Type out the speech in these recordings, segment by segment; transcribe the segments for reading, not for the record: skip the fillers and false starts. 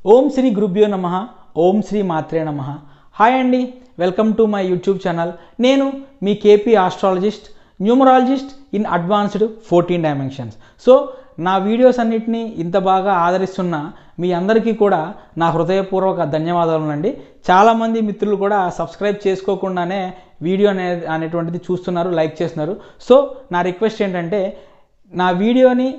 ఓం శ్రీ గురుభ్యో నమః. ఓం శ్రీ మాత్రే నమః. హాయ్ అండి, welcome to my YouTube channel. నేను మీ KP astrologist, numerologist in advanced 14 dimensions. So నా వీడియోస్ అన్నిటినీ ఇంత బాగా ఆదరిస్తున్న మీ అందరికీ కూడా నా హృదయపూర్వక ధన్యవాదాలు అండి. చాలామంది మిత్రులు కూడా సబ్స్క్రైబ్ చేసుకోకుండానే వీడియో అనేటువంటిది చూస్తున్నారు, లైక్ చేస్తున్నారు. సో నా రిక్వెస్ట్ ఏంటంటే, నా వీడియోని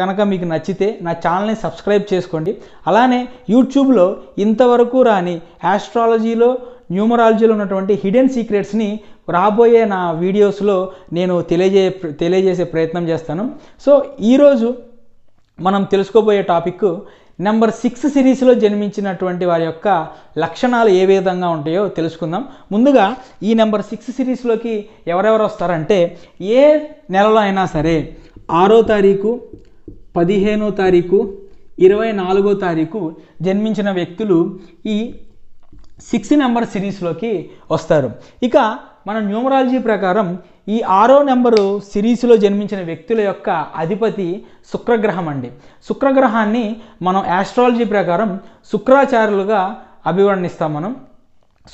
కనుక మీకు నచ్చితే నా ఛానల్ని సబ్స్క్రైబ్ చేసుకోండి. అలానే యూట్యూబ్లో ఇంతవరకు రాని ఆస్ట్రాలజీలో, న్యూమరాలజీలో ఉన్నటువంటి హిడెన్ సీక్రెట్స్ని రాబోయే నా వీడియోస్లో నేను తెలియజేసే ప్రయత్నం చేస్తాను. సో ఈరోజు మనం తెలుసుకోబోయే టాపిక్ నెంబర్ 6 సిరీస్లో జన్మించినటువంటి వారి యొక్క లక్షణాలు ఏ విధంగా ఉంటాయో తెలుసుకుందాం. ముందుగా ఈ నెంబర్ 6 సిరీస్లోకి ఎవరెవరు వస్తారంటే, ఏ నెలలో అయినా సరే 6వ తారీఖు, 15వ తారీఖు, 24వ తారీఖు జన్మించిన వ్యక్తులు ఈ 6 నెంబర్ సిరీస్లోకి వస్తారు. ఇక మన న్యూమరాలజీ ప్రకారం ఈ 6వ నెంబరు సిరీస్లో జన్మించిన వ్యక్తుల యొక్క అధిపతి శుక్రగ్రహం అండి. శుక్రగ్రహాన్ని మనం ఆస్ట్రాలజీ ప్రకారం శుక్రాచార్యులుగా అభివర్ణిస్తాం. మనం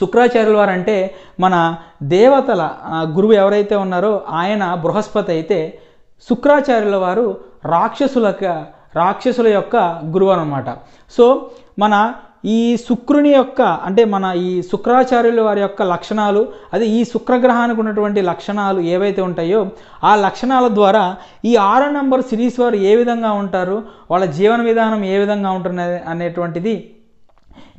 శుక్రాచార్యుల వారు అంటే మన దేవతల గురువు ఎవరైతే ఉన్నారో ఆయన బృహస్పతి అయితే, శుక్రాచార్యుల వారు రాక్షసుల యొక్క గురువు అన్నమాట. సో మన ఈ శుక్రుని యొక్క అంటే మన ఈ శుక్రాచార్యుల వారి యొక్క లక్షణాలు, అదే ఈ శుక్రగ్రహానికి ఉన్నటువంటి లక్షణాలు ఏవైతే ఉంటాయో ఆ లక్షణాల ద్వారా ఈ 6వ నెంబర్ సిరీస్ వారు ఏ విధంగా ఉంటారు, వాళ్ళ జీవన విధానం ఏ విధంగా ఉంటున్నది అనేటువంటిది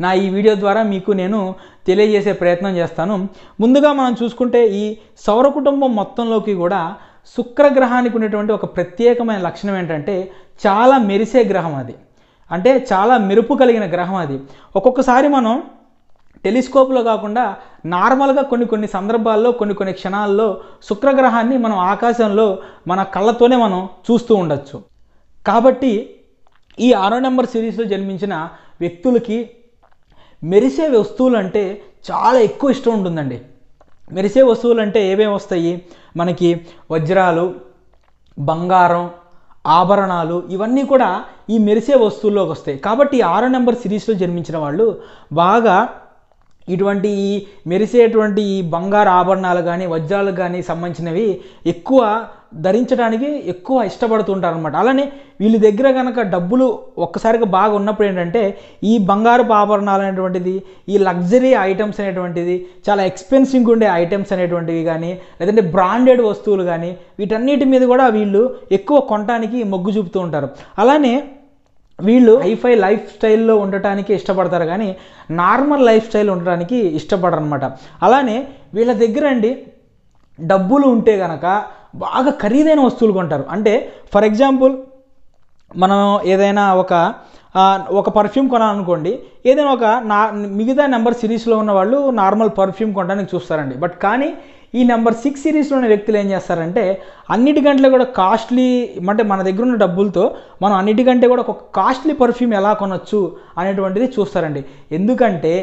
నా ఈ వీడియో ద్వారా మీకు నేను తెలియజేసే ప్రయత్నం చేస్తాను. ముందుగా మనం చూసుకుంటే ఈ సౌర కుటుంబం మొత్తంలోకి కూడా శుక్రగ్రహానికి ఉన్నటువంటి ఒక ప్రత్యేకమైన లక్షణం ఏంటంటే, చాలా మెరిసే గ్రహం అది. అంటే చాలా మెరుపు కలిగిన గ్రహం అది. ఒక్కొక్కసారి మనం టెలిస్కోప్లో కాకుండా నార్మల్గా కొన్ని సందర్భాల్లో కొన్ని క్షణాల్లో శుక్రగ్రహాన్ని మనం ఆకాశంలో మన కళ్ళతోనే మనం చూస్తూ ఉండొచ్చు. కాబట్టి ఈ 6వ నెంబర్ సిరీస్లో జన్మించిన వ్యక్తులకి మెరిసే వస్తువులు అంటే చాలా ఎక్కువ ఇష్టం ఉంటుందండి. మెరిసే వస్తువులు అంటే ఏమేమి వస్తాయి మనకి? వజ్రాలు, బంగారం, ఆభరణాలు, ఇవన్నీ కూడా ఈ మెరిసే వస్తువుల్లోకి వస్తాయి. కాబట్టి 6వ నెంబర్ సిరీస్లో జన్మించిన వాళ్ళు బాగా ఇటువంటి ఈ మెరిసేటువంటి ఈ బంగారు ఆభరణాలు కానీ వజ్రాలు కానీ సంబంధించినవి ఎక్కువ ధరించడానికి ఎక్కువ ఇష్టపడుతుంటారు అనమాట. అలానే వీళ్ళ దగ్గర కనుక డబ్బులు ఒక్కసారిగా బాగా ఉన్నప్పుడు ఏంటంటే, ఈ బంగారపు ఆభరణాలు అనేటువంటిది, ఈ లగ్జరీ ఐటమ్స్ అనేటువంటిది, చాలా ఎక్స్పెన్సివ్గా ఉండే ఐటమ్స్ అనేటువంటివి కానీ, లేదంటే బ్రాండెడ్ వస్తువులు కానీ, వీటన్నిటి మీద కూడా వీళ్ళు ఎక్కువ కొనడానికి మొగ్గు చూపుతూ ఉంటారు. అలానే వీళ్ళు హైఫై లైఫ్ స్టైల్లో ఉండటానికి ఇష్టపడతారు కానీ నార్మల్ లైఫ్ స్టైల్ ఉండటానికి ఇష్టపడరు అనమాట. అలానే వీళ్ళ దగ్గర అండి డబ్బులు ఉంటే కనుక బాగా ఖరీదైన వస్తువులు కొంటారు. అంటే ఫర్ ఎగ్జాంపుల్ మనం ఏదైనా ఒక పర్ఫ్యూమ్ కొనాలనుకోండి, ఏదైనా మిగతా నెంబర్ సిరీస్లో ఉన్న వాళ్ళు నార్మల్ పర్ఫ్యూమ్ కొనడానికి చూస్తారండి. బట్ కానీ ఈ నెంబర్ 6 సిరీస్లో ఉన్న వ్యక్తులు ఏం చేస్తారంటే, అన్నిటికంటే కూడా కాస్ట్లీ, అంటే మన దగ్గర ఉన్న డబ్బులతో మనం అన్నిటికంటే కూడా ఒక కాస్ట్లీ పర్ఫ్యూమ్ ఎలా కొనొచ్చు అనేటువంటిది చూస్తారండి. ఎందుకంటే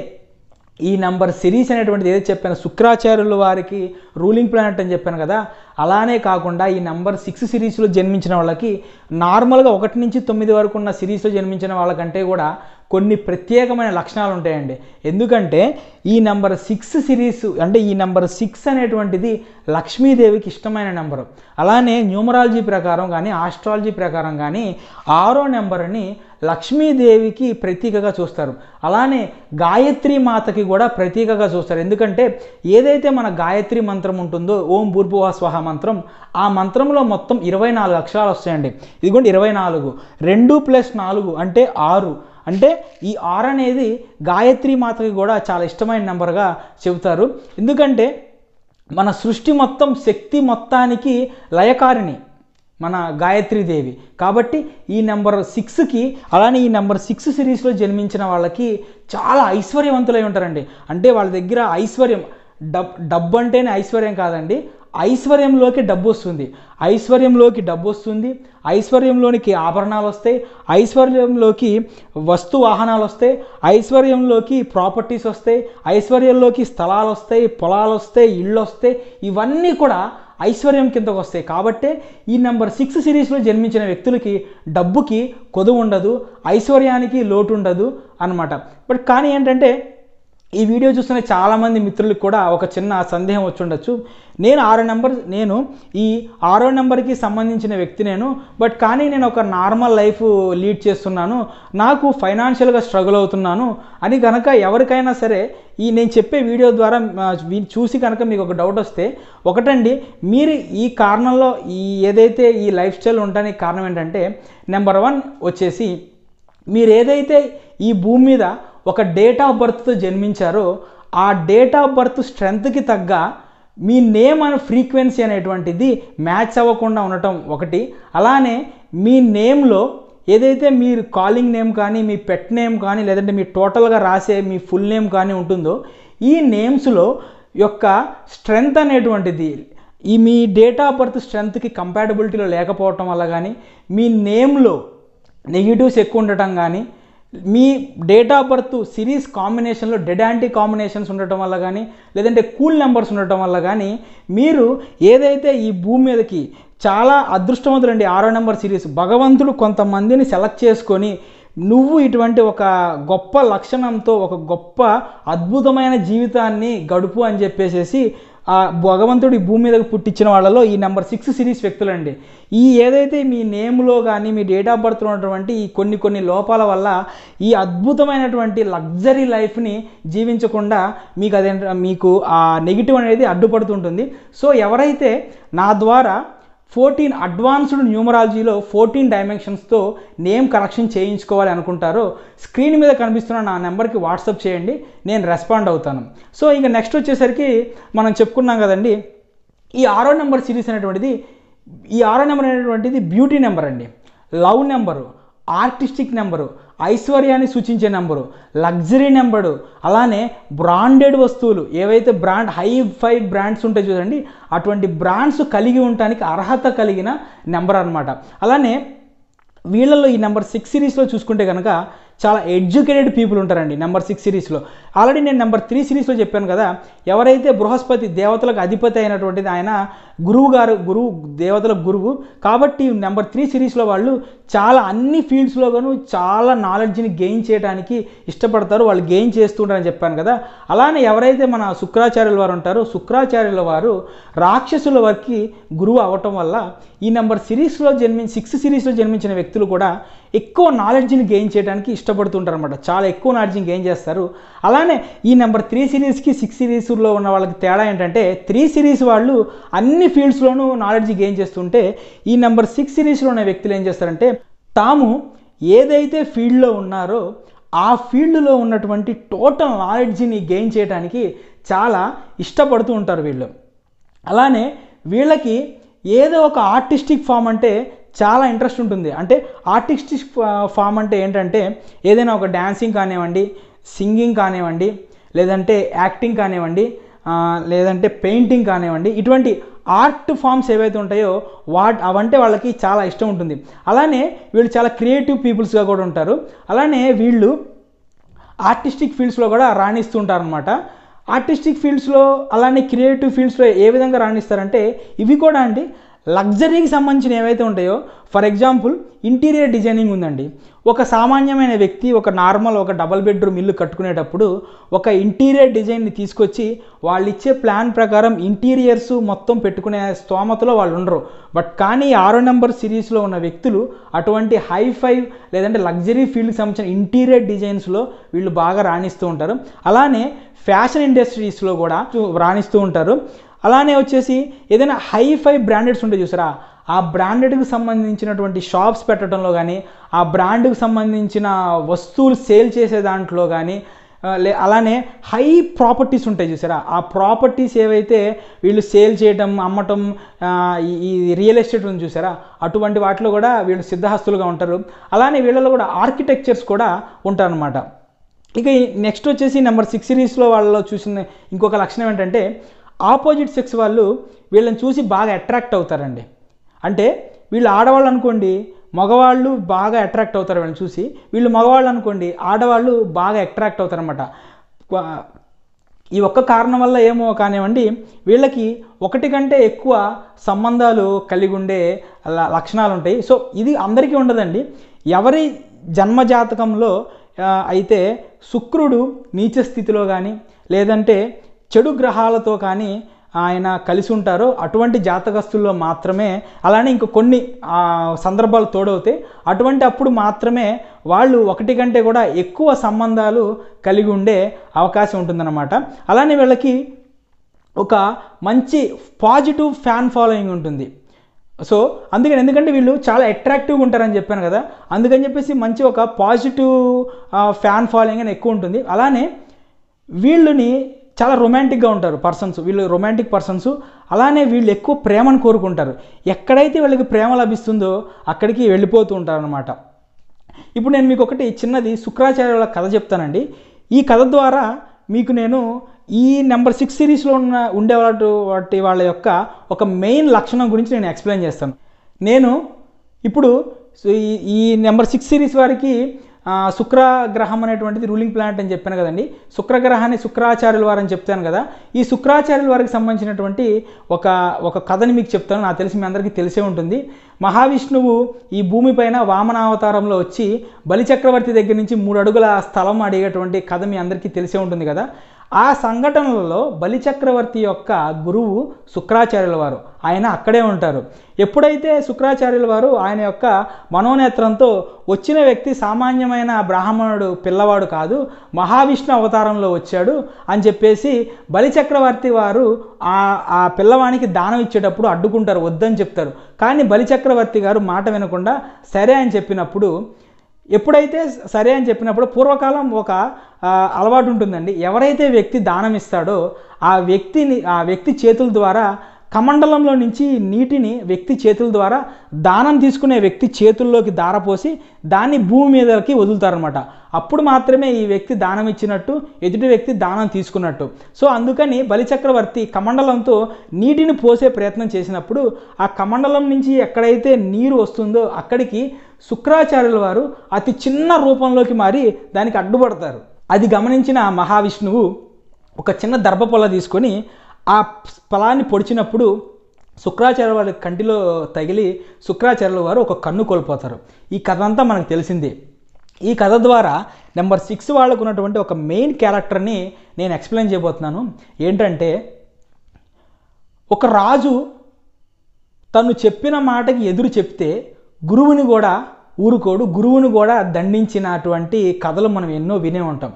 ఈ నెంబర్ సిరీస్ అనేటువంటిది ఏదైతే చెప్పాను, శుక్రాచార్యుల వారికి రూలింగ్ ప్లానెట్ అని చెప్పాను కదా, అలానే కాకుండా ఈ నెంబర్ 6 సిరీస్లో జన్మించిన వాళ్ళకి నార్మల్గా 1 నుంచి 9 వరకు ఉన్న సిరీస్లో జన్మించిన వాళ్ళకంటే కూడా కొన్ని ప్రత్యేకమైన లక్షణాలు ఉంటాయండి. ఎందుకంటే ఈ నెంబర్ 6 సిరీస్ అంటే ఈ నెంబర్ 6 అనేటువంటిది లక్ష్మీదేవికి ఇష్టమైన నెంబరు. అలానే న్యూమరాలజీ ప్రకారం కానీ ఆస్ట్రాలజీ ప్రకారం కానీ 6వ నెంబర్ని లక్ష్మీదేవికి ప్రతీకగా చూస్తారు. అలానే గాయత్రి మాతకి కూడా ప్రతీకగా చూస్తారు. ఎందుకంటే ఏదైతే మన గాయత్రి మంత్రం ఉంటుందో, ఓం భూర్భువః స్వహ మంత్రం, ఆ మంత్రంలో మొత్తం 24 అక్షరాలు వస్తాయండి. ఇదిగోండి 24, 2 + 4 అంటే 6. అంటే ఈ 6 అనేది గాయత్రి మాతకి కూడా చాలా ఇష్టమైన నెంబర్గా చెబుతారు. ఎందుకంటే మన సృష్టి మొత్తం, శక్తి మొత్తానికి లయకారిణి మన గాయత్రీదేవి. కాబట్టి ఈ నెంబర్ 6కి, అలానే ఈ నెంబర్ 6 సిరీస్లో జన్మించిన వాళ్ళకి చాలా ఐశ్వర్యవంతులై ఉంటారండి. అంటే వాళ్ళ దగ్గర ఐశ్వర్యం, డబ్బు అంటేనే ఐశ్వర్యం కాదండి, ఐశ్వర్యంలోకి డబ్బు వస్తుంది, ఐశ్వర్యంలోనికి ఆభరణాలు వస్తాయి, ఐశ్వర్యంలోకి వస్తు వాహనాలు వస్తాయి, ఐశ్వర్యంలోకి ప్రాపర్టీస్ వస్తాయి, ఐశ్వర్యంలోకి స్థలాలు వస్తాయి, పొలాలు వస్తాయి, ఇళ్ళు వస్తాయి. ఇవన్నీ కూడా ఐశ్వర్యం కిందకు వస్తాయి. కాబట్టే ఈ నెంబర్ 6 సిరీస్లో జన్మించిన వ్యక్తులకి డబ్బుకి కొదువు ఉండదు, ఐశ్వర్యానికి లోటు ఉండదు అన్నమాట. బట్ కానీ ఏంటంటే ఈ వీడియో చూస్తున్న చాలామంది మిత్రులకు కూడా ఒక చిన్న సందేహం వచ్చి ఉండొచ్చు. నేను ఈ 6వ నెంబర్కి సంబంధించిన వ్యక్తి బట్ కానీ నేను ఒక నార్మల్ లైఫ్ లీడ్ చేస్తున్నాను, నాకు ఫైనాన్షియల్గా స్ట్రగుల్ అవుతున్నాను అని కనుక ఎవరికైనా సరే ఈ నేను చెప్పే వీడియో ద్వారా చూసి కనుక మీకు ఒక డౌట్ వస్తే, ఒకటండి, మీరు ఈ కారణంలో ఏదైతే ఈ లైఫ్ స్టైల్ ఉండడానికి కారణం ఏంటంటే, నెంబర్ 1 వచ్చేసి మీరు ఏదైతే ఈ భూమి మీద ఒక డేట్ ఆఫ్ బర్త్తో జన్మించారో ఆ డేట్ ఆఫ్ బర్త్ స్ట్రెంత్కి తగ్గ మీ నేమ్ అనే ఫ్రీక్వెన్సీ అనేటువంటిది మ్యాచ్ అవ్వకుండా ఉండటం ఒకటి. అలానే మీ నేమ్లో ఏదైతే మీరు కాలింగ్ నేమ్ కానీ, మీ పెట్ నేమ్ కానీ, లేదంటే మీ టోటల్గా రాసే మీ ఫుల్ నేమ్ కానీ ఉంటుందో, ఈ నేమ్స్లో యొక్క స్ట్రెంగ్త్ అనేటువంటిది మీ డేట్ ఆఫ్ బర్త్ స్ట్రెంగ్త్కి కంపాటబిలిటీలో లేకపోవటం వల్ల కానీ, మీ నేమ్లో నెగిటివ్స్ ఎక్కువ ఉండటం కానీ, మీ డేట్ ఆఫ్ బర్త్ సిరీస్ కాంబినేషన్లో డెడ్ యాంటీ కాంబినేషన్స్ ఉండటం వల్ల కానీ, లేదంటే కూల్ నెంబర్స్ ఉండటం వల్ల కానీ, మీరు ఏదైతే ఈ భూమి మీదకి చాలా అదృష్టవంతులండి. 6వ నెంబర్ సిరీస్ భగవంతుడు కొంతమందిని సెలెక్ట్ చేసుకొని, నువ్వు ఇటువంటి ఒక గొప్ప లక్షణంతో ఒక గొప్ప అద్భుతమైన జీవితాన్ని గడుపు అని చెప్పేసి ఆ భగవంతుడు ఈ భూమి మీదకి పుట్టించిన వాళ్ళలో ఈ నెంబర్ 6 సిరీస్ వ్యక్తులండి. ఏదైతే మీ నేమ్లో కానీ మీ డేట్ ఆఫ్ బర్త్లో ఉన్నటువంటి ఈ కొన్ని లోపాల వల్ల ఈ అద్భుతమైనటువంటి లగ్జరీ లైఫ్ని జీవించకుండా మీకు ఆ నెగిటివ్ అనేది అడ్డుపడుతుంటుంది. సో ఎవరైతే నా ద్వారా 14 అడ్వాన్స్డ్ న్యూమరాలజీలో 14 డైమెన్షన్స్తో నేమ్ కరెక్షన్ చేయించుకోవాలి అనుకుంటారో, స్క్రీన్ మీద కనిపిస్తున్న నా నెంబర్కి వాట్సాప్ చేయండి, నేను రెస్పాండ్ అవుతాను. సో ఇక నెక్స్ట్ వచ్చేసరికి మనం చెప్పుకున్నాం కదండి, ఈ 6వ నెంబర్ సిరీస్ అనేటువంటిది బ్యూటీ నెంబర్ అండి, లవ్ నెంబరు, ఆర్టిస్టిక్ నెంబరు, ఐశ్వర్యాన్ని సూచించే నెంబరు, లగ్జరీ నెంబరు, అలానే బ్రాండెడ్ వస్తువులు ఏవైతే హై-ఫై బ్రాండ్స్ ఉంటాయి చూడండి, అటువంటి బ్రాండ్స్ కలిగి ఉండటానికి అర్హత కలిగిన నెంబర్ అనమాట. అలానే వీళ్ళల్లో ఈ నెంబర్ 6 సిరీస్లో చూసుకుంటే కనుక చాలా ఎడ్యుకేటెడ్ పీపుల్ ఉంటారండి నెంబర్ 6 సిరీస్లో. ఆల్రెడీ నేను నెంబర్ 3 సిరీస్లో చెప్పాను కదా, ఎవరైతే బృహస్పతి దేవతలకు అధిపతి అయినటువంటిది ఆయన గురువు దేవతలకు గురువు కాబట్టి నెంబర్ 3 సిరీస్లో వాళ్ళు చాలా అన్ని ఫీల్డ్స్లోనూ చాలా నాలెడ్జ్ని గెయిన్ చేయడానికి ఇష్టపడతారు, వాళ్ళు గెయిన్ చేస్తుంటారని చెప్పాను కదా. అలానే ఎవరైతే మన శుక్రాచార్యుల వారు ఉంటారో, శుక్రాచార్యుల వారు రాక్షసుల వారికి గురువు అవ్వటం వల్ల ఈ నెంబర్ 6 సిరీస్లో జన్మించిన వ్యక్తులు కూడా ఎక్కువ నాలెడ్జ్ని గెయిన్ చేయడానికి ఇష్టపడుతుంటారు అనమాట, చాలా ఎక్కువ నాలెడ్జ్ని గెయిన్ చేస్తారు. అలానే ఈ నెంబర్ 3 సిరీస్కి 6 సిరీస్లో ఉన్న వాళ్ళకి తేడా ఏంటంటే, 3 సిరీస్ వాళ్ళు అన్ని ఫీల్డ్స్లోనూ నాలెడ్జ్ గెయిన్ చేస్తుంటే, ఈ నెంబర్ 6 సిరీస్లో ఉన్న వ్యక్తులు ఏం చేస్తారంటే, తాము ఏదైతే ఫీల్డ్లో ఉన్నారో ఆ ఫీల్డ్లో ఉన్నటువంటి టోటల్ నాలెడ్జ్ని గెయిన్ చేయడానికి చాలా ఇష్టపడుతూ ఉంటారు వీళ్ళు. అలానే వీళ్ళకి ఏదో ఒక ఆర్టిస్టిక్ ఫామ్ అంటే చాలా ఇంట్రెస్ట్ ఉంటుంది. అంటే ఆర్టిస్టిక్ ఫామ్ అంటే ఏంటంటే, ఏదైనా ఒక డ్యాన్సింగ్ కానివ్వండి, సింగింగ్ కానివ్వండి, లేదంటే యాక్టింగ్ కానివ్వండి, లేదంటే పెయింటింగ్ కానివ్వండి, ఇటువంటి ఆర్ట్ ఫామ్స్ ఏవైతే ఉంటాయో అవంటే వాళ్ళకి చాలా ఇష్టం ఉంటుంది. అలానే వీళ్ళు చాలా క్రియేటివ్ పీపుల్స్గా కూడా ఉంటారు. అలానే వీళ్ళు ఆర్టిస్టిక్ ఫీల్డ్స్లో కూడా రాణిస్తూ ఉంటారు అనమాట. ఆర్టిస్టిక్ ఫీల్డ్స్లో అలానే క్రియేటివ్ ఫీల్డ్స్లో ఏ విధంగా రాణిస్తారంటే, ఇవి కూడా అండి లగ్జరీకి సంబంధించిన ఏవైతే ఉంటాయో, ఫర్ ఎగ్జాంపుల్ ఇంటీరియర్ డిజైనింగ్ ఉందండి. ఒక సామాన్యమైన వ్యక్తి ఒక డబల్ బెడ్రూమ్ ఇల్లు కట్టుకునేటప్పుడు ఒక ఇంటీరియర్ డిజైన్ని తీసుకొచ్చి వాళ్ళు ఇచ్చే ప్లాన్ ప్రకారం ఇంటీరియర్స్ మొత్తం పెట్టుకునే స్తోమతలో వాళ్ళు ఉండరు. బట్ కానీ 6వ నెంబర్ సిరీస్లో ఉన్న వ్యక్తులు అటువంటి హై-ఫై లేదంటే లగ్జరీ ఫీల్డ్కి సంబంధించిన ఇంటీరియర్ డిజైన్స్లో వీళ్ళు బాగా రాణిస్తూ ఉంటారు. అలానే ఫ్యాషన్ ఇండస్ట్రీస్లో కూడా రాణిస్తూ ఉంటారు. అలానే వచ్చేసి ఏదైనా హై-ఫై బ్రాండెడ్స్ ఉంటాయి చూసారా, ఆ బ్రాండెడ్కి సంబంధించినటువంటి షాప్స్ పెట్టడంలో కానీ, ఆ బ్రాండ్కి సంబంధించిన వస్తువులు సేల్ చేసే దాంట్లో కానీ, అలానే హై ప్రాపర్టీస్ ఉంటాయి చూసారా, ఆ ప్రాపర్టీస్ ఏవైతే వీళ్ళు సేల్ చేయటం, అమ్మటం, ఈ రియల్ ఎస్టేట్ ఉంది చూసారా, అటువంటి వాటిలో కూడా వీళ్ళు సిద్ధహస్తులుగా ఉంటారు. అలానే వీళ్ళలో కూడా ఆర్కిటెక్చర్స్ కూడా ఉంటారనమాట. ఇక నెక్స్ట్ వచ్చేసి నెంబర్ 6 సిరీస్లో వాళ్ళలో చూసిన ఇంకొక లక్షణం ఏంటంటే, ఆపోజిట్ సెక్స్ వాళ్ళు వీళ్ళని చూసి బాగా అట్రాక్ట్ అవుతారండి. అంటే వీళ్ళు ఆడవాళ్ళు అనుకోండి, మగవాళ్ళు బాగా అట్రాక్ట్ అవుతారు వీళ్ళని చూసి, వీళ్ళు మగవాళ్ళు అనుకోండి, ఆడవాళ్ళు బాగా అట్రాక్ట్ అవుతారనమాట. ఈ ఒక్క కారణం వల్ల ఏమో కానివ్వండి వీళ్ళకి ఒకటి కంటే ఎక్కువ సంబంధాలు కలిగి ఉండే లక్షణాలు ఉంటాయి. సో ఇది అందరికీ ఉండదండి. ఎవరి జన్మజాతకంలో అయితే శుక్రుడు నీచ స్థితిలో కానీ లేదంటే చెడు గ్రహాలతో కానీ ఆయన కలిసి ఉంటారో అటువంటి జాతకస్తుల్లో మాత్రమే, అలానే ఇంక కొన్ని సందర్భాలు తోడవుతాయి, అటువంటి అప్పుడు మాత్రమే వాళ్ళు ఒకటి కంటే కూడా ఎక్కువ సంబంధాలు కలిగి ఉండే అవకాశం ఉంటుందన్నమాట. అలానే వీళ్ళకి ఒక మంచి పాజిటివ్ ఫ్యాన్ ఫాలోయింగ్ ఉంటుంది. సో ఎందుకంటే వీళ్ళు చాలా అట్రాక్టివ్గా ఉంటారని చెప్పాను కదా, అందుకని చెప్పేసి మంచి ఒక పాజిటివ్ ఫ్యాన్ ఫాలోయింగ్ అని ఎక్కువ ఉంటుంది. అలానే వీళ్ళని చాలా రొమాంటిక్గా ఉంటారు పర్సన్స్, వీళ్ళు రొమాంటిక్ పర్సన్స్. అలానే వీళ్ళు ఎక్కువ ప్రేమను కోరుకుంటారు. ఎక్కడైతే వీళ్ళకి ప్రేమ లభిస్తుందో అక్కడికి వెళ్ళిపోతూ ఉంటారు అనమాట. ఇప్పుడు నేను మీకు ఒకటి చిన్నది శుక్రాచార్యుల కథ చెప్తానండి. ఈ కథ ద్వారా మీకు నేను ఈ నెంబర్ 6 సిరీస్లో ఉండేవాటి వాళ్ళ యొక్క ఒక మెయిన్ లక్షణం గురించి నేను ఎక్స్ప్లెయిన్ చేస్తాను. నేను ఇప్పుడు ఈ నెంబర్ 6 సిరీస్ వారికి శుక్రగ్రహం అనేటువంటిది రూలింగ్ ప్లానెట్ అని చెప్పాను కదండి. శుక్రగ్రహాన్ని శుక్రాచార్యుల వారు అని చెప్తాను కదా. ఈ శుక్రాచార్యుల వారికి సంబంధించినటువంటి ఒక కథని మీకు చెప్తాను. నాకు తెలిసి మీ అందరికీ తెలిసే ఉంటుంది. మహావిష్ణువు ఈ భూమిపైన వామనావతారంలో వచ్చి బలిచక్రవర్తి దగ్గర నుంచి 3 అడుగుల స్థలం అడిగేటువంటి కథ మీ అందరికీ తెలిసే ఉంటుంది కదా. ఆ సంఘటనలలో బలిచక్రవర్తి యొక్క గురువు శుక్రాచార్యుల వారు, ఆయన అక్కడే ఉంటారు. ఎప్పుడైతే శుక్రాచార్యుల వారు ఆయన యొక్క మనోనేత్రంతో వచ్చిన వ్యక్తి సామాన్యమైన బ్రాహ్మణుడు పిల్లవాడు కాదు, మహావిష్ణు అవతారంలో వచ్చాడు అని చెప్పేసి బలిచక్రవర్తి వారు ఆ పిల్లవానికి దానం ఇచ్చేటప్పుడు అడ్డుకుంటారు, వద్దని చెప్తారు. కానీ బలిచక్రవర్తి గారు మాట వినకుండా సరే అని చెప్పినప్పుడు, ఎప్పుడైతే సరే అని చెప్పినప్పుడు పూర్వకాలం ఒక అలవాటు ఉంటుందండి. ఎవరైతే వ్యక్తి దానం ఇస్తాడో ఆ వ్యక్తి చేతుల ద్వారా కమండలంలో నుంచి నీటిని వ్యక్తి చేతుల ద్వారా దానం తీసుకునే వ్యక్తి చేతుల్లోకి దారపోసి దాన్ని భూమి మీదకి వదులుతారనమాట. అప్పుడు మాత్రమే ఈ వ్యక్తి దానం ఇచ్చినట్టు, ఎదుటి వ్యక్తి దానం తీసుకున్నట్టు. సో అందుకని బలిచక్రవర్తి కమండలంతో నీటిని పోసే ప్రయత్నం చేసినప్పుడు ఆ కమండలం నుంచి ఎక్కడైతే నీరు వస్తుందో అక్కడికి శుక్రాచార్యుల వారు అతి చిన్న రూపంలోకి మారి దానికి అడ్డుపడతారు. అది గమనించిన మహావిష్ణువు ఒక చిన్న దర్భపొల తీసుకొని ఆ ఫలాన్ని పొడిచినప్పుడు శుక్రాచార్యుల వారి కంటిలో తగిలి శుక్రాచార్యుల వారు ఒక కన్ను కోల్పోతారు. ఈ కథ అంతా మనకు తెలిసిందే. ఈ కథ ద్వారా నెంబర్ 6 వాళ్ళకు ఉన్నటువంటి ఒక మెయిన్ క్యారెక్టర్ని నేను ఎక్స్ప్లెయిన్ చేయబోతున్నాను. ఏంటంటే, ఒక రాజు తను చెప్పిన మాటకి ఎదురు చెప్తే గురువుని కూడా ఊరుకోడు, గురువుని కూడా దండించినటువంటి కథలు మనం ఎన్నో వినే ఉంటాం.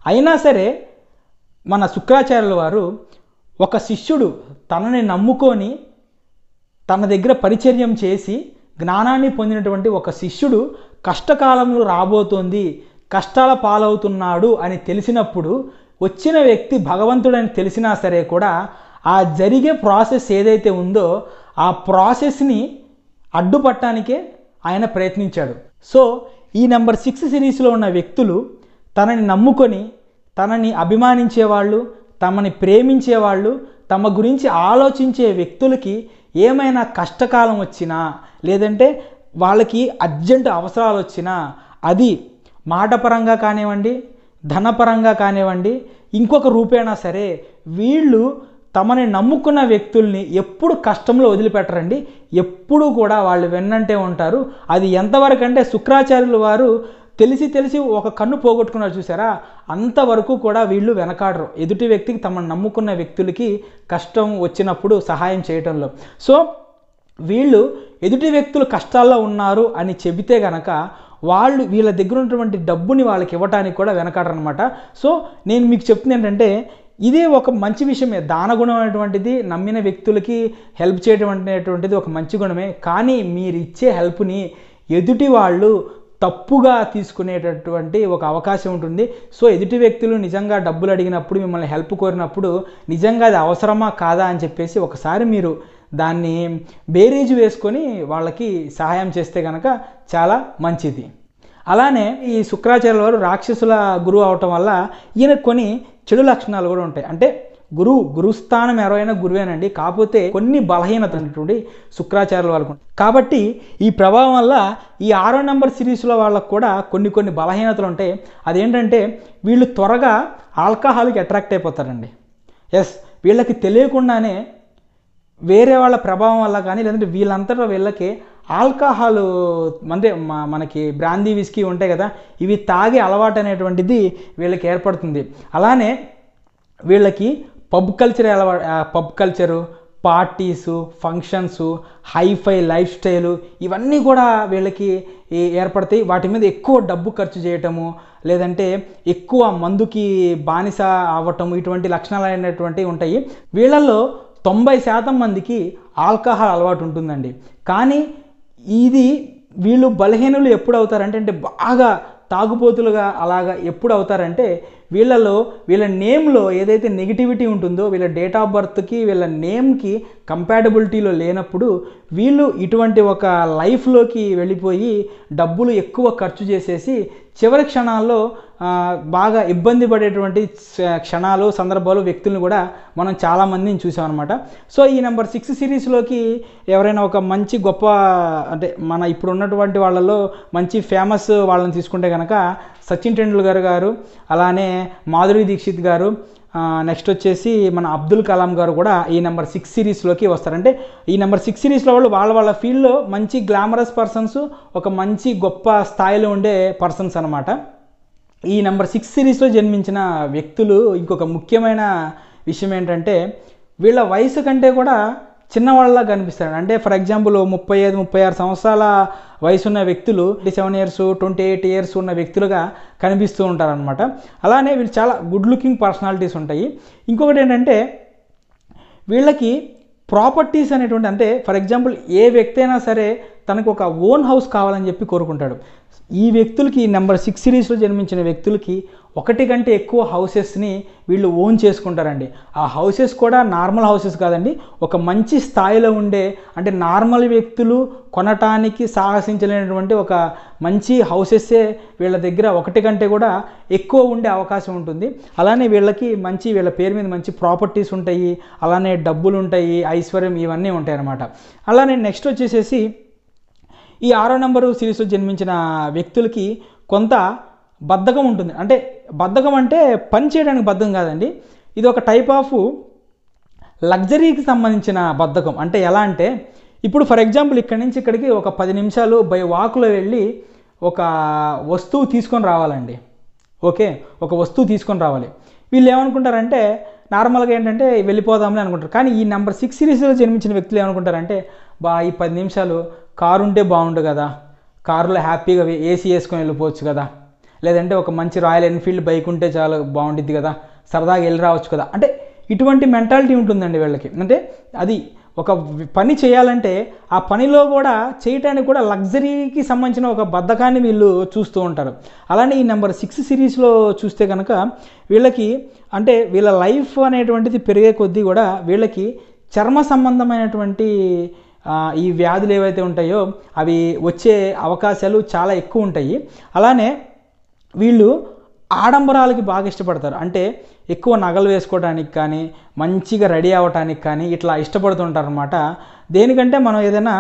అయినా సరే మన శుక్రాచార్యుల వారు ఒక శిష్యుడు తనని నమ్ముకొని తన దగ్గర పరిచర్యం చేసి జ్ఞానాన్ని పొందినటువంటి ఒక శిష్యుడు కష్టకాలంలో రాబోతోంది, కష్టాల పాలవుతున్నాడు అని తెలిసినప్పుడు, వచ్చిన వ్యక్తి భగవంతుడని తెలిసినా సరే కూడా ఆ జరిగే ప్రాసెస్ ఏదైతే ఉందో ఆ ప్రాసెస్ని అడ్డుపట్టడానికే ఆయన ప్రయత్నించాడు. సో ఈ నెంబర్ 6 సిరీస్లో ఉన్న వ్యక్తులు తనని నమ్ముకొని, తనని అభిమానించేవాళ్ళు, తమని ప్రేమించేవాళ్ళు, తమ గురించి ఆలోచించే వ్యక్తులకి ఏమైనా కష్టకాలం వచ్చినా లేదంటే వాళ్ళకి అర్జెంటు అవసరాలు వచ్చినా, అది మాటపరంగా కానివ్వండి, ధనపరంగా కానివ్వండి, ఇంకొక రూపేణా సరే, వీళ్ళు తమని నమ్ముకున్న వ్యక్తుల్ని ఎప్పుడు కష్టంలో వదిలిపెట్టరండి. ఎప్పుడు కూడా వాళ్ళు వెన్నంటే ఉంటారు. అది ఎంతవరకు అంటే శుక్రాచార్యుల వారు తెలిసి ఒక కన్ను పోగొట్టుకున్నారు చూసారా, అంతవరకు కూడా వీళ్ళు వెనకాడరు ఎదుటి వ్యక్తికి, తమను నమ్ముకున్న వ్యక్తులకి కష్టం వచ్చినప్పుడు సహాయం చేయటంలో. సో వీళ్ళు ఎదుటి వ్యక్తులు కష్టాల్లో ఉన్నారు అని చెబితే గనక వాళ్ళు వీళ్ళ దగ్గర ఉన్నటువంటి డబ్బుని వాళ్ళకి ఇవ్వటానికి కూడా వెనకాడరనమాట. సో నేను మీకు చెప్తుంది ఏంటంటే, ఇదే ఒక మంచి విషయమే. దానగుణం అనేటువంటిది నమ్మిన వ్యక్తులకి హెల్ప్ చేయడం అనేటువంటిది ఒక మంచి గుణమే. కానీ మీరు ఇచ్చే హెల్ప్ని ఎదుటి వాళ్ళు తప్పుగా తీసుకునేటటువంటి ఒక అవకాశం ఉంటుంది. సో ఎదుటి వ్యక్తులు నిజంగా డబ్బులు అడిగినప్పుడు, మిమ్మల్ని హెల్ప్ కోరినప్పుడు నిజంగా అది అవసరమా కాదా అని చెప్పేసి ఒకసారి మీరు దాన్ని బేరీజు వేసుకొని వాళ్ళకి సహాయం చేస్తే కనుక చాలా మంచిది. అలానే ఈ శుక్రాచార్యుల వారు రాక్షసుల గురువు అవటం వల్ల ఈయనకు కొన్ని చెడు లక్షణాలు కూడా ఉంటాయి. అంటే గురుస్థానం ఎవరైనా గురువేనండి, కాకపోతే కొన్ని బలహీనత అనేటువంటి శుక్రాచార్యుల వాళ్ళకు. కాబట్టి ఈ ప్రభావం వల్ల ఈ 6వ నెంబర్ సిరీస్లో వాళ్ళకు కూడా కొన్ని బలహీనతలు ఉంటాయి. అదేంటంటే, వీళ్ళు త్వరగా ఆల్కహాల్కి అట్రాక్ట్ అయిపోతారండి. ఎస్, వీళ్ళకి తెలియకుండానే వేరే వాళ్ళ ప్రభావం వల్ల కానీ, లేదంటే వీళ్ళంతటా వీళ్ళకి ఆల్కహాల్ అంటే మనకి బ్రాందీ విస్కీ ఉంటాయి కదా, ఇవి తాగే అలవాటు అనేటువంటిది వీళ్ళకి ఏర్పడుతుంది. అలానే వీళ్ళకి pub culture, parties, functions, hi fi life style ఇవన్నీ కూడా వీళ్ళకి ఏర్పడతాయి. వాటి మీద ఎక్కువ డబ్బు ఖర్చు చేయటము, లేదంటే ఎక్కువ మందుకి బానిస అవ్వటము, ఇటువంటి లక్షణాలు అనేటువంటివి ఉంటాయి. వీళ్ళల్లో 90% మందికి ఆల్కహాల్ అలవాటు ఉంటుందండి. కానీ ఇది వీళ్ళు బలహీనులు ఎప్పుడు అవుతారంటే, అంటే బాగా తాగుబోతులుగా అలాగా ఎప్పుడు అవుతారంటే, వీళ్ళ నేమ్లో ఏదైతే నెగిటివిటీ ఉంటుందో, వీళ్ళ డేట్ ఆఫ్ బర్త్కి వీళ్ళ నేమ్కి కంపాటబిలిటీలో లేనప్పుడు వీళ్ళు ఇటువంటి ఒక లైఫ్లోకి వెళ్ళిపోయి డబ్బులు ఎక్కువ ఖర్చు చేసేసి చివరి క్షణాల్లో బాగా ఇబ్బంది పడేటువంటి క్షణాలు, సందర్భాలు, వ్యక్తులను కూడా మనం చాలామందిని చూసామన్నమాట. సో ఈ నెంబర్ 6 సిరీస్లోకి ఎవరైనా ఒక మంచి గొప్ప అంటే మన ఇప్పుడు ఉన్నటువంటి వాళ్ళలో మంచి ఫేమస్ వాళ్ళని తీసుకుంటే కనుక సచిన్ టెండూల్కర్ గారు, అలానే మాధురి దీక్షిత్ గారు, నెక్స్ట్ వచ్చేసి మన అబ్దుల్ కలాం గారు కూడా ఈ నెంబర్ 6 సిరీస్లోకి వస్తారంటే, ఈ నెంబర్ 6 సిరీస్లో వాళ్ళు వాళ్ళ ఫీల్డ్లో మంచి గ్లామరస్ పర్సన్స్, ఒక మంచి గొప్ప స్థాయిలో ఉండే పర్సన్స్ అనమాట. ఈ నెంబర్ 6 సిరీస్లో జన్మించిన వ్యక్తులు ఇంకొక ముఖ్యమైన విషయం ఏంటంటే, వీళ్ళ వయసు కంటే కూడా చిన్నవాళ్ళలా కనిపిస్తారు. అంటే ఫర్ ఎగ్జాంపుల్ 35-36 సంవత్సరాల వయసున్న వ్యక్తులు 27 ఇయర్స్ 28 ఇయర్స్ ఉన్న వ్యక్తులుగా కనిపిస్తూ ఉంటారనమాట. అలానే వీళ్ళు చాలా గుడ్ లుకింగ్ పర్సనాలిటీస్ ఉంటాయి. ఇంకొకటి ఏంటంటే, వీళ్ళకి ప్రాపర్టీస్ అనేటువంటి, అంటే ఫర్ ఎగ్జాంపుల్ ఏ వ్యక్తి అయినా సరే తనకు ఒక ఓన్ హౌస్ కావాలని చెప్పి కోరుకుంటాడు. ఈ వ్యక్తులకి, నెంబర్ 6 సిరీస్లో జన్మించిన వ్యక్తులకి ఒకటి కంటే ఎక్కువ హౌసెస్ని వీళ్ళు ఓన్ చేసుకుంటారండి. ఆ హౌసెస్ కూడా నార్మల్ హౌసెస్ కాదండి, ఒక మంచి స్థాయిలో ఉండే, అంటే నార్మల్ వ్యక్తులు కొనటానికి సాహసించలేనటువంటి ఒక మంచి హౌసెస్సే వీళ్ళ దగ్గర ఒకటి కంటే కూడా ఎక్కువ ఉండే అవకాశం ఉంటుంది. అలానే వీళ్ళ పేరు మీద మంచి ప్రాపర్టీస్ ఉంటాయి, అలానే డబ్బులు ఉంటాయి, ఐశ్వర్యం ఇవన్నీ ఉంటాయి అన్నమాట. అలానే నెక్స్ట్ వచ్చేసేసి ఈ 6వ నెంబరు సిరీస్లో జన్మించిన వ్యక్తులకి కొంత బద్ధకం ఉంటుంది. అంటే బద్ధకం అంటే పని చేయడానికి బద్ధకం కాదండి, ఇది ఒక టైప్ ఆఫ్ లగ్జరీకి సంబంధించిన బద్ధకం. అంటే ఎలా అంటే, ఇప్పుడు ఫర్ ఎగ్జాంపుల్ ఇక్కడి నుంచి ఇక్కడికి ఒక 10 నిమిషాలు బై వాక్లో వెళ్ళి ఒక వస్తువు తీసుకొని రావాలండి. ఓకే, ఒక వస్తువు తీసుకొని రావాలి. వీళ్ళు ఏమనుకుంటారంటే, నార్మల్గా ఏంటంటే వెళ్ళిపోదాంలే అనుకుంటారు. కానీ ఈ నెంబర్ 6 సిరీస్లో జన్మించిన వ్యక్తులు ఏమనుకుంటారంటే, ఈ 10 నిమిషాలు కారు ఉంటే బాగుండు కదా, కారులో హ్యాపీగా ఏసీ వేసుకొని వెళ్ళిపోవచ్చు కదా, లేదంటే ఒక మంచి రాయల్ ఎన్ఫీల్డ్ బైక్ ఉంటే చాలా బాగుంటుంది కదా, సరదాగా వెళ్ళి రావచ్చు కదా. అంటే ఇటువంటి మెంటాలిటీ ఉంటుందండి వీళ్ళకి. అంటే అది ఒక పని చేయాలంటే ఆ పనిలో కూడా చేయటానికి కూడా లగ్జరీకి సంబంధించిన ఒక బద్ధకాన్ని వీళ్ళు చూస్తూ ఉంటారు. అలానే ఈ నెంబర్ 6 సిరీస్లో చూస్తే కనుక వీళ్ళకి, అంటే వీళ్ళ లైఫ్ అనేటువంటిది పెరిగే కొద్దీ కూడా వీళ్ళకి చర్మ సంబంధమైనటువంటి ఈ వ్యాధులు ఏవైతే ఉంటాయో అవి వచ్చే అవకాశాలు చాలా ఎక్కువ ఉంటాయి. అలానే వీళ్ళు ఆడంబరాలకి బాగా ఇష్టపడతారు. అంటే ఎక్కువ నగలు వేసుకోవడానికి కానీ, మంచిగా రెడీ అవ్వడానికి కానీ ఇట్లా ఇష్టపడుతుంటారు అనమాట. దేనికంటే మనం ఏదైనా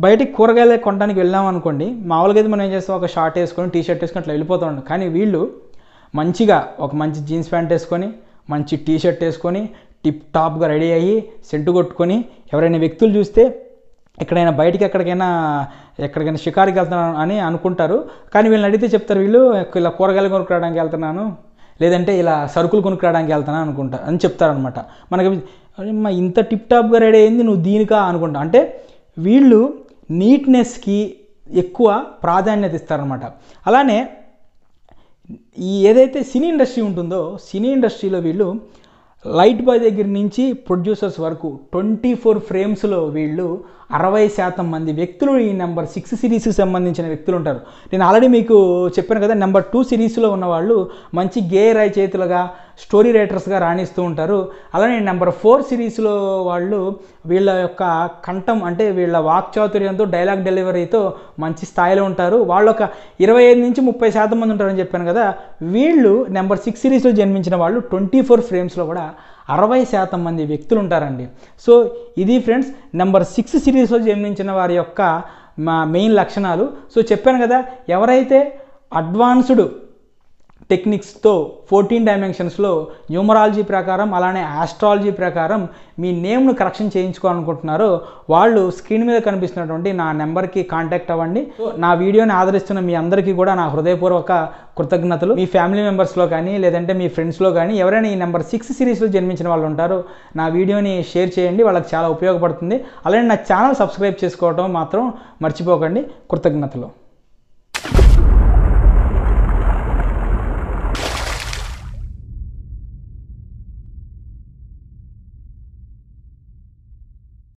బయటికి కూరగాయలు కొనడానికి వెళ్ళాం అనుకోండి, మామూలుగా అయితే మనం ఏం చేస్తాం, ఒక షార్ట్ వేసుకొని టీ-షర్ట్ వేసుకొని అట్లా వెళ్ళిపోతూ ఉంటాం. కానీ వీళ్ళు మంచిగా ఒక మంచి జీన్స్ ప్యాంట్ వేసుకొని, మంచి టీ-షర్ట్ వేసుకొని, టిప్ టాప్గా రెడీ అయ్యి, సెంటు కొట్టుకొని, ఎవరైనా వ్యక్తులు చూస్తే ఎక్కడైనా బయటికి ఎక్కడికైనా షికారికి వెళ్తున్నాను అని అనుకుంటారు. కానీ వీళ్ళని అడిగితే చెప్తారు, వీళ్ళు ఇలా కూరగాయలు కొనుక్కోవడానికి వెళ్తున్నాను, లేదంటే ఇలా సరుకులు కొనుక్కోవడానికి వెళ్తున్నాను అని చెప్తారనమాట. మనకి ఇంత టిప్ టాప్గా రెడీ అయింది, నువ్వు దీనికా అనుకుంటా. అంటే వీళ్ళు నీట్నెస్కి ఎక్కువ ప్రాధాన్యత ఇస్తారనమాట. అలానే ఈ ఏదైతే సినీ ఇండస్ట్రీ ఉంటుందో, సినీ ఇండస్ట్రీలో వీళ్ళు లైట్ బాయ్ దగ్గర నుంచి ప్రొడ్యూసర్స్ వరకు 24 ఫ్రేమ్స్లో వీళ్ళు 60% మంది వ్యక్తులు ఈ నెంబర్ 6 సిరీస్కి సంబంధించిన వ్యక్తులు ఉంటారు. నేను ఆల్రెడీ మీకు చెప్పాను కదా, నెంబర్ 2 సిరీస్లో ఉన్నవాళ్ళు మంచి గేయ రచయితలుగా, స్టోరీ రైటర్స్గా రాణిస్తూ ఉంటారు. అలానే నెంబర్ 4 సిరీస్లో వాళ్ళు వీళ్ళ యొక్క కంఠం, అంటే వీళ్ళ వాక్చాతుర్యంతో, డైలాగ్ డెలివరీతో మంచి స్థాయిలో ఉంటారు. వాళ్ళు ఒక 25-30% మంది ఉంటారని చెప్పాను కదా. వీళ్ళు నెంబర్ 6 సిరీస్లో జన్మించిన వాళ్ళు 24 ఫ్రేమ్స్లో కూడా 60% మంది వ్యక్తులు ఉంటారండి. సో ఇది ఫ్రెండ్స్ నెంబర్ 6 సిరీస్లో జన్మించిన వారి యొక్క మెయిన్ లక్షణాలు. సో చెప్పాను కదా, ఎవరైతే అడ్వాన్స్డ్ టెక్నిక్స్తో 14 డైమెన్షన్స్లో న్యూమరాలజీ ప్రకారం అలానే ఆస్ట్రాలజీ ప్రకారం మీ నేమ్ను కరెక్షన్ చేయించుకోవాలనుకుంటున్నారో వాళ్ళు స్క్రీన్ మీద కనిపిస్తున్నటువంటి నా నెంబర్కి కాంటాక్ట్ అవ్వండి. నా వీడియోని ఆదరిస్తున్న మీ అందరికీ కూడా నా హృదయపూర్వక కృతజ్ఞతలు. మీ ఫ్యామిలీ మెంబర్స్లో కానీ లేదంటే మీ ఫ్రెండ్స్లో కానీ ఎవరైనా ఈ నెంబర్ 6 సిరీస్లో జన్మించిన వాళ్ళు ఉంటారో నా వీడియోని షేర్ చేయండి, వాళ్ళకి చాలా ఉపయోగపడుతుంది. అలానే నా ఛానల్ సబ్స్క్రైబ్ చేసుకోవడం మాత్రం మర్చిపోకండి. కృతజ్ఞతలు.